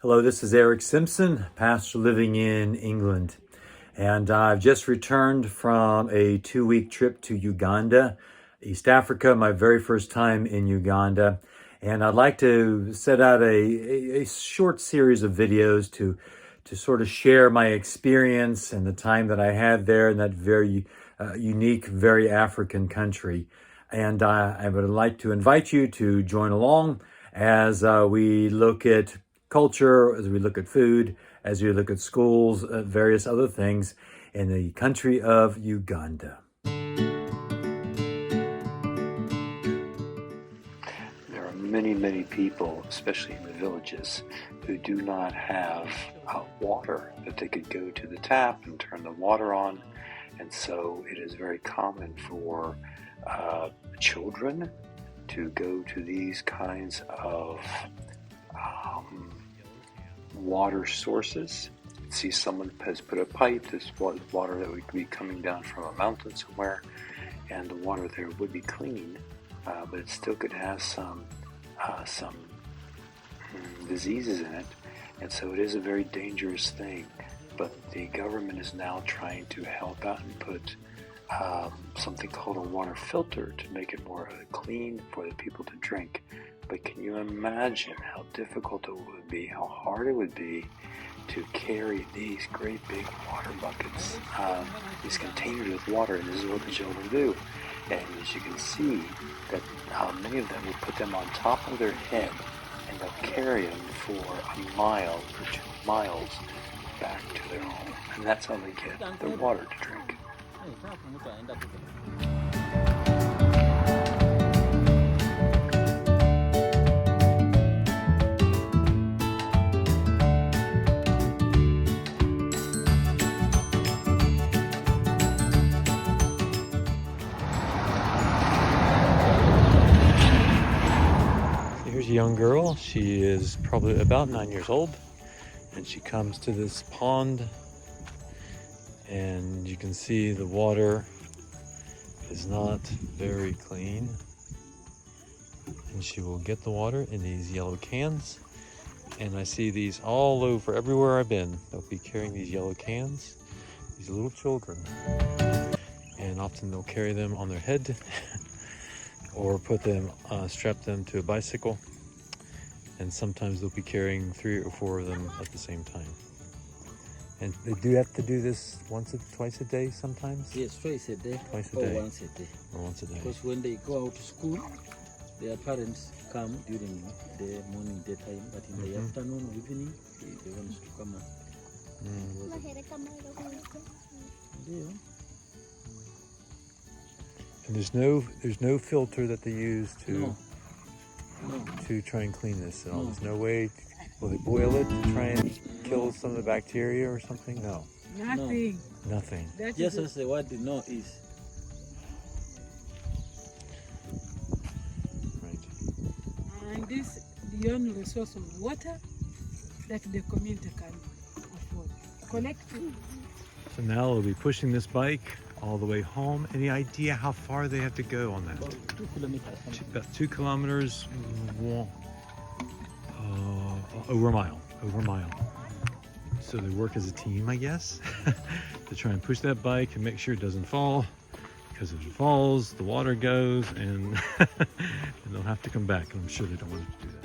Hello, this is Eric Simpson, pastor living in England. And I've just returned from a 2-week trip to Uganda, East Africa, my very first time in Uganda. And I'd like to set out a short series of videos to sort of share my experience and the time that I had there in that very unique, very African country. And I would like to invite you to join along as we look at culture, as we look at food, as we look at schools, various other things in the country of Uganda. There are many people, especially in the villages, who do not have water, that they could go to the tap and turn the water on. And so it is very common for children to go to these kinds of water sources. See, someone has put a pipe, this water that would be coming down from a mountain somewhere, and the water there would be clean, but it still could have some diseases in it, and so it is a very dangerous thing. But the government is now trying to help out and put something called a water filter to make it more clean for the people to drink. But can you imagine how difficult it would be, how hard it would be to carry these great big water buckets, these containers with water, and this is what the children do. And as you can see, that many of them will put them on top of their head, and they'll carry them for a mile or 2 miles back to their home. And that's how they get their water to drink. Here's a young girl. She is probably about 9 years old, and she comes to this pond, and you can see the water is not very clean, and she will get the water in these yellow cans, and I see these all over everywhere I've been. They'll be carrying these yellow cans, these little children, and often they'll carry them on their head or put them, strap them to a bicycle, and sometimes they'll be carrying 3 or 4 of them at the same time. And they do have to do this twice a day sometimes? Yes, twice a day. Twice a or day. once a day. Or once a day. Because when they go out to school, their parents come during the morning, daytime, but in the afternoon, evening, they want to come out. And there's no filter that they use to try and clean this at all. There's no way. Will they boil it to try and kill some of the bacteria or something? No. Nothing. Nothing. Just as the word no is. Right. And this is the only source of water that the community can afford. Collective. So now they'll be pushing this bike all the way home. Any idea how far they have to go on that? About 2 kilometers. About 2 kilometers, over a mile. So they work as a team, I guess, to try and push that bike and make sure it doesn't fall, because if it falls, the water goes, and they'll have to come back, and I'm sure they don't want to do that.